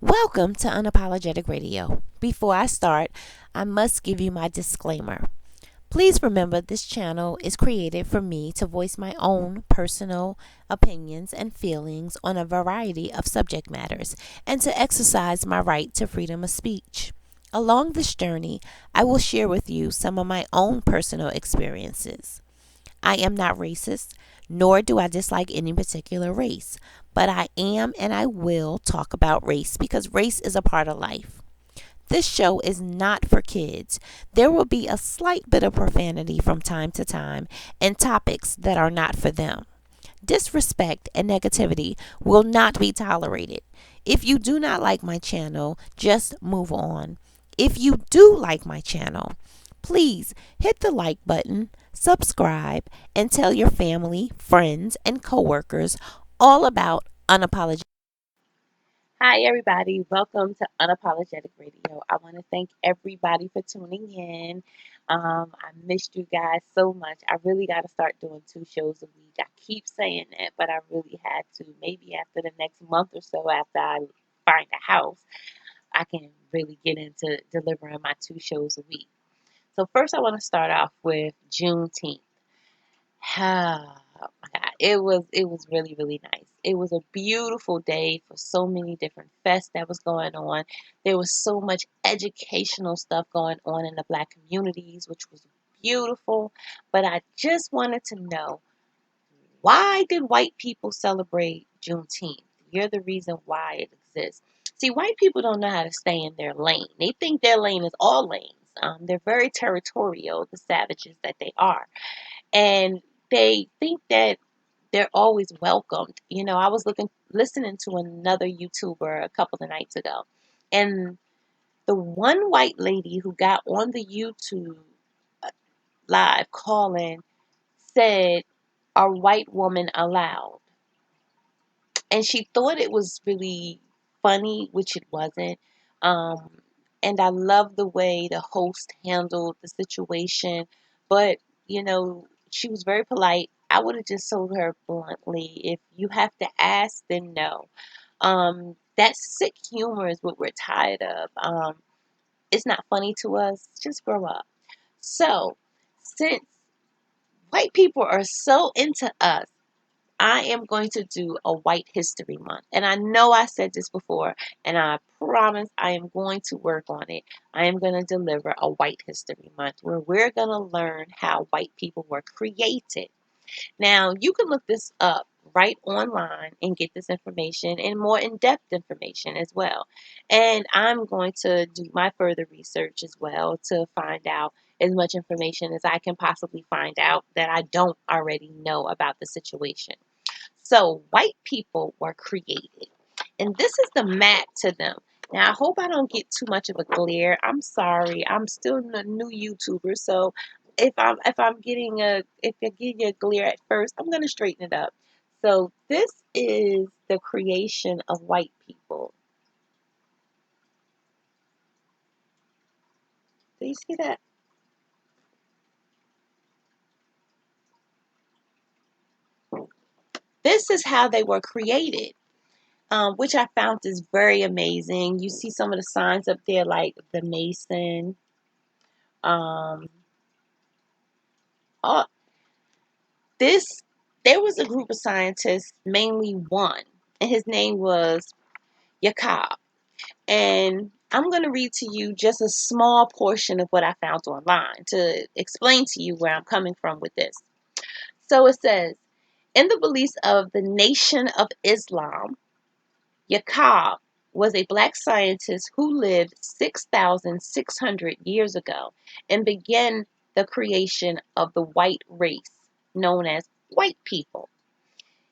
Welcome to Unapologetic Radio. Before I start, I must give you my disclaimer. Please remember this channel is created for me to voice my own personal opinions and feelings on a variety of subject matters and to exercise my right to freedom of speech. Along this journey, I will share with you some of my own personal experiences. I am not racist, nor do I dislike any particular race, but I am and I will talk about race because race is a part of life. This show is not for kids. There will be a slight bit of profanity from time to time and topics that are not for them. Disrespect and negativity will not be tolerated. If you do not like my channel, just move on. If you do like my channel, please hit the like button, subscribe, and tell your family, friends, and coworkers all about unapologetic. Hi, everybody. Welcome to Unapologetic Radio. I want to thank everybody for tuning in. I missed you guys so much. I really got to start doing 2 shows a week. I keep saying that, but I really had to. Maybe after the next month or so, after I find a house, I can really get into delivering my 2 shows a week. So, first, I want to start off with Juneteenth. Oh my God. It was really, really nice. It was a beautiful day for so many different fests that was going on. There was so much educational stuff going on in the black communities, which was beautiful. But I just wanted to know, why did white people celebrate Juneteenth? You're the reason why it exists. See, white people don't know how to stay in their lane. They think their lane is all lanes. They're very territorial, the savages that they are, and they think that they're always welcomed. I was listening to another YouTuber a couple of nights ago, and the one white lady who got on the YouTube live calling said, "Are white women allowed?" And she thought it was really funny, which it wasn't. Um, and I love the way the host handled the situation, but she was very polite. I would have just told her bluntly, if you have to ask, then no. That sick humor is what we're tired of. It's not funny to us. Just grow up. So, since white people are so into us, I am going to do a White History Month. And I know I said this before, and I promise I am going to work on it. I am going to deliver a White History Month where we're going to learn how white people were created. Now, you can look this up right online and get this information and more in-depth information as well. And I'm going to do my further research as well to find out as much information as I can possibly find out that I don't already know about the situation. So, white people were created, and this is the map to them. Now, I hope I don't get too much of a glare. I'm sorry. I'm still a new YouTuber, so if I'm getting if I give you a glare at first, I'm gonna straighten it up. So, this is the creation of white people. Do you see that? This is how they were created. Which I found is very amazing. You see some of the signs up there, like the Mason. Um, all, this There was a group of scientists, mainly one, and his name was Jacob. And I'm going to read to you just a small portion of what I found online to explain to you where I'm coming from with this. So it says, in the beliefs of the Nation of Islam, Jacob was a black scientist who lived 6,600 years ago and began the creation of the white race, known as white people.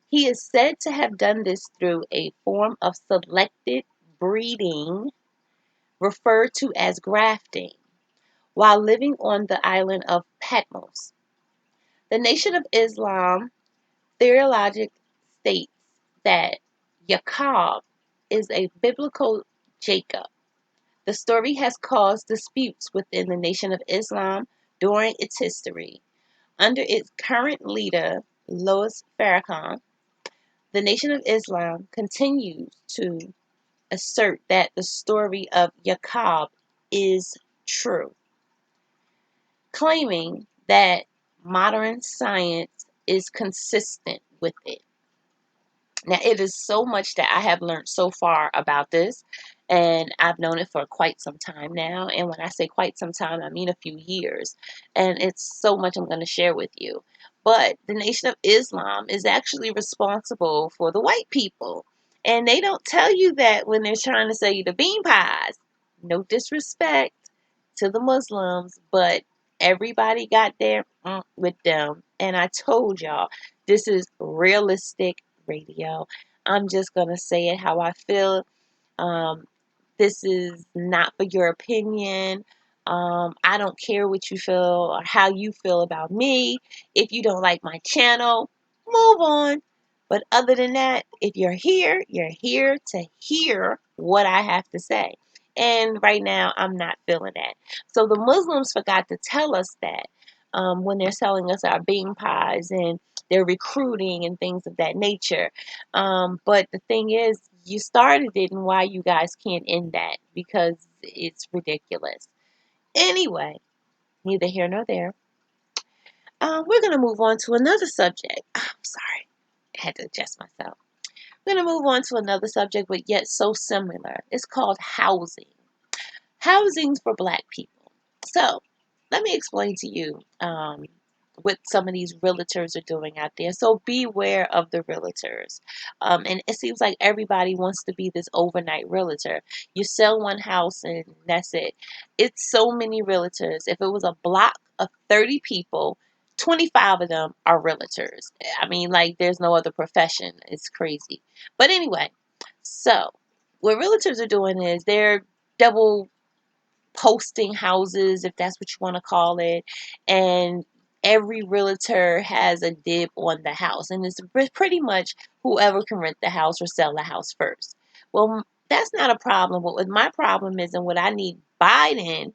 He is said to have done this through a form of selected breeding referred to as grafting while living on the island of Patmos. The Nation of Islam theologic states that Jacob is a biblical Jacob. The story has caused disputes within the Nation of Islam during its history. Under its current leader, Louis Farrakhan, the Nation of Islam continues to assert that the story of Yaqub is true, claiming that modern science is consistent with it. Now, it is so much that I have learned so far about this, and I've known it for quite some time now. And when I say quite some time, I mean a few years. And it's so much I'm going to share with you. But the Nation of Islam is actually responsible for the white people. And they don't tell you that when they're trying to sell you the bean pies. No disrespect to the Muslims, but everybody got there with them. And I told y'all, this is realistic radio. I'm just going to say it how I feel. Um, this is not for your opinion. I don't care what you feel or how you feel about me. If you don't like my channel, move on. But other than that, if you're here to hear what I have to say. And right now, I'm not feeling that. So the Muslims forgot to tell us that when they're selling us our bean pies and they're recruiting and things of that nature. But the thing is, you started it, and why you guys can't end that, because it's ridiculous. Anyway, neither here nor there. We're going to move on to another subject. I'm sorry, I had to adjust myself. We're going to move on to another subject, but yet so similar. It's called housing. Housing for Black people. So, let me explain to you what some of these realtors are doing out there. So, beware of the realtors. And it seems like everybody wants to be this overnight realtor. You sell one house and that's it. It's so many realtors. If it was a block of 30 people, 25 of them are realtors. I mean, like, there's no other profession. It's crazy. But anyway, so what realtors are doing is they're double posting houses, if that's what you want to call it, and every realtor has a dib on the house, and it's pretty much whoever can rent the house or sell the house first. Well, that's not a problem. But what my problem is, and what I need Biden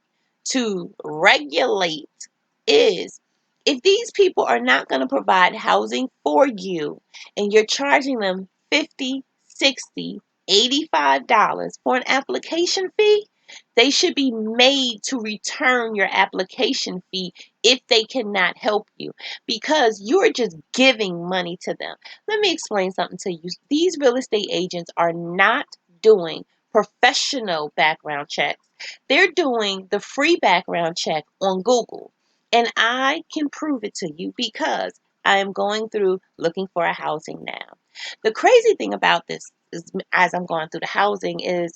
to regulate, is if these people are not going to provide housing for you and you're charging them 50, 60, $85 for an application fee, they should be made to return your application fee if they cannot help you, because you're just giving money to them. Let me explain something to you. These real estate agents are not doing professional background checks. They're doing the free background check on Google. And I can prove it to you because I am going through looking for a housing now. The crazy thing about this is, as I'm going through the housing, is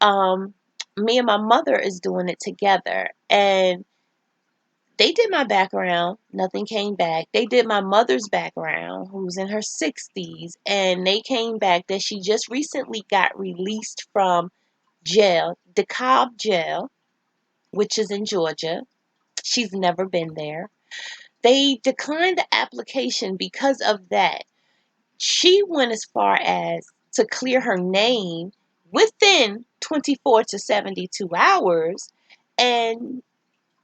um, me and my mother is doing it together. And they did my background, nothing came back. They did my mother's background, who's in her 60s, and they came back that she just recently got released from jail, DeKalb jail, which is in Georgia. She's never been there. They declined the application because of that. She went as far as to clear her name within 24 to 72 hours, and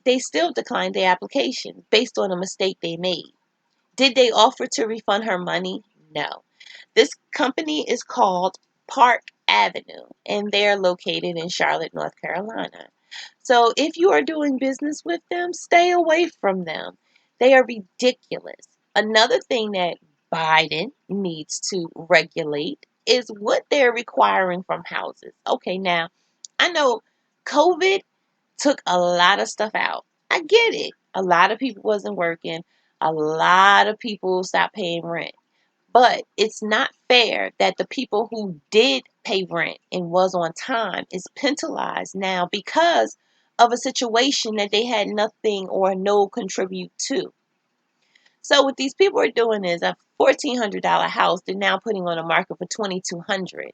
they still declined the application based on a mistake they made. Did they offer to refund her money? No. This company is called Park Avenue, and they're located in Charlotte, North Carolina. So if you are doing business with them, stay away from them. They are ridiculous. Another thing that Biden needs to regulate is what they're requiring from houses. Okay, now I know COVID took a lot of stuff out. I get it. A lot of people wasn't working. A lot of people stopped paying rent. But it's not fair that the people who did pay rent and was on time is penalized now because of a situation that they had nothing or no contribute to. So what these people are doing is a $1,400 house they're now putting on the market for $2,200.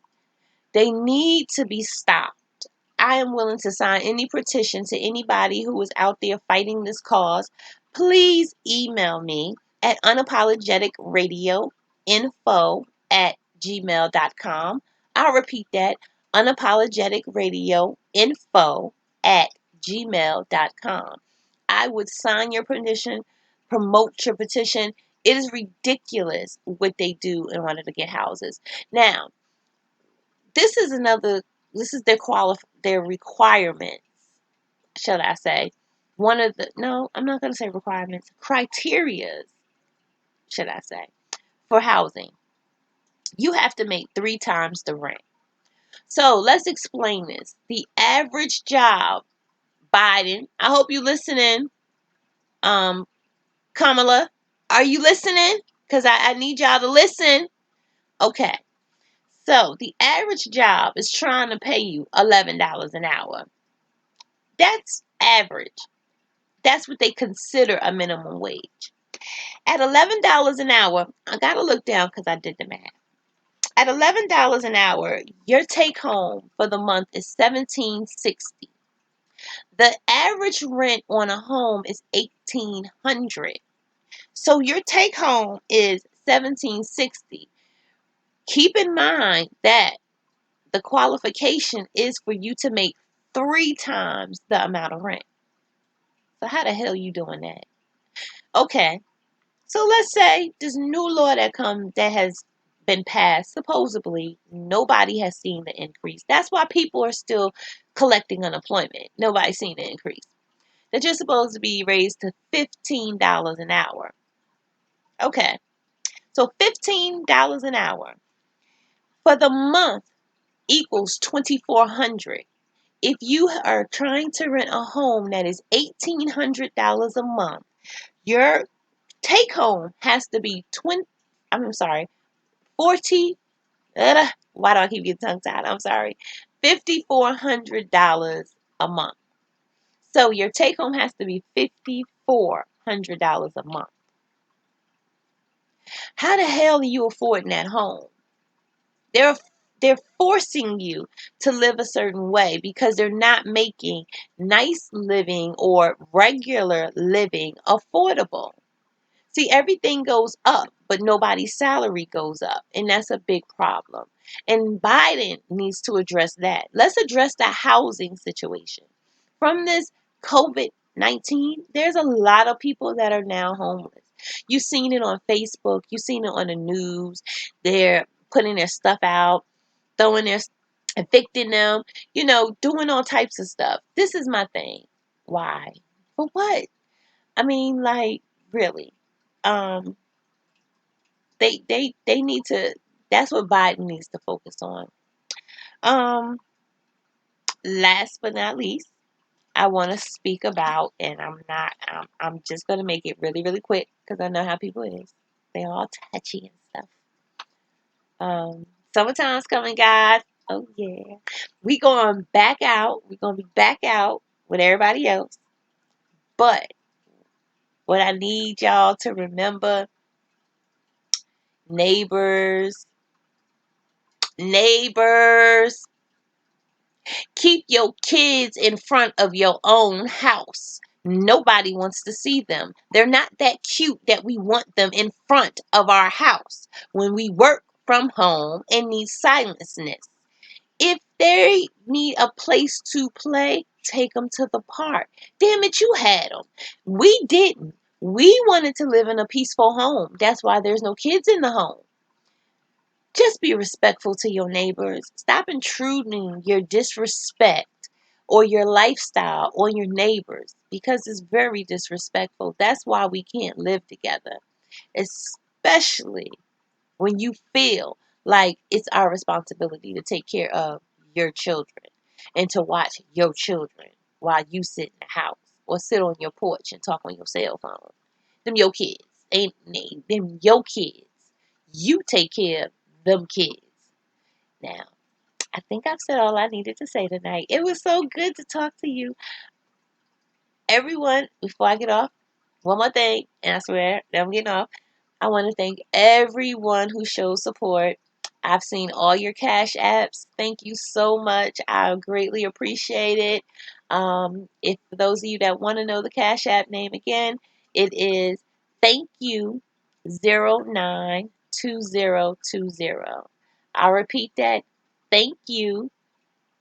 They need to be stopped. I am willing to sign any petition to anybody who is out there fighting this cause. Please email me at unapologeticradioinfo@gmail.com. I'll repeat that, unapologeticradioinfo@gmail.com. I would sign your petition, promote your petition. It is ridiculous what they do in order to get houses. Now, this is another this is their requirements, should I say. No, I'm not going to say requirements, criteria, should I say, for housing. You have to make 3 times the rent. So let's explain this. The average job, Biden, I hope you listening. Kamala, are you listening? Because I need y'all to listen. Okay. So the average job is trying to pay you $11 an hour. That's average. That's what they consider a minimum wage. At $11 an hour, I got to look down because I did the math. At $11 an hour, your take home for the month is $1,760. The average rent on a home is $1,800. So your take home is $1,760. Keep in mind that the qualification is for you to make 3 times the amount of rent. So how the hell are you doing that? Okay. So let's say this new law that has been passed, supposedly nobody has seen the increase. That's why people are still collecting unemployment. Nobody's seen the increase. They're just supposed to be raised to $15 an hour. Okay. So $15 an hour for the month equals $2,400. If you are trying to rent a home that is $1,800 a month, your take home has to be 40. Why do I keep getting tongue tied? I'm sorry. $5,400 a month. So your take home has to be $5,400 a month. How the hell are you affording that home? They're they're forcing you to live a certain way because they're not making nice living or regular living affordable. See, everything goes up, but nobody's salary goes up, and that's a big problem. And Biden needs to address that. Let's address the housing situation. From this COVID-19, there's a lot of people that are now homeless. You've seen it on Facebook, you've seen it on the news. They're putting their stuff out, throwing their evicting them, doing all types of stuff. This is my thing. Why? For what? I mean, like, really. Um, they need to. That's what Biden needs to focus on. Um, Last but not least, I want to speak about, and I'm just gonna make it really really quick because I know how people is. They all touchy and stuff. Summertime's coming, guys. Oh yeah, we going back out. We're gonna be back out with everybody else. But what I need y'all to remember, neighbors, neighbors. Keep your kids in front of your own house. Nobody wants to see them. They're not that cute that we want them in front of our house when we work from home and need silenceness. If they need a place to play, take them to the park. Damn it, you had them. We didn't. We wanted to live in a peaceful home. That's why there's no kids in the home. Just be respectful to your neighbors. Stop intruding your disrespect or your lifestyle on your neighbors because it's very disrespectful. That's why we can't live together, especially when you feel like it's our responsibility to take care of your children and to watch your children while you sit in the house or sit on your porch and talk on your cell phone. Them your kids. Ain't they? Them your kids. You take care of them kids. Now, I think I've said all I needed to say tonight. It was so good to talk to you. Everyone, before I get off, one more thing, and I swear that I'm getting off. I want to thank everyone who shows support. I've seen all your Cash Apps. Thank you so much. I greatly appreciate it. If for those of you that want to know the Cash App name again, it is thank you 092020. I'll repeat that. Thank you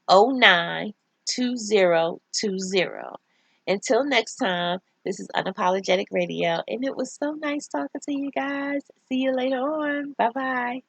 092020. Until next time, this is Unapologetic Radio, and it was so nice talking to you guys. See you later on. Bye bye.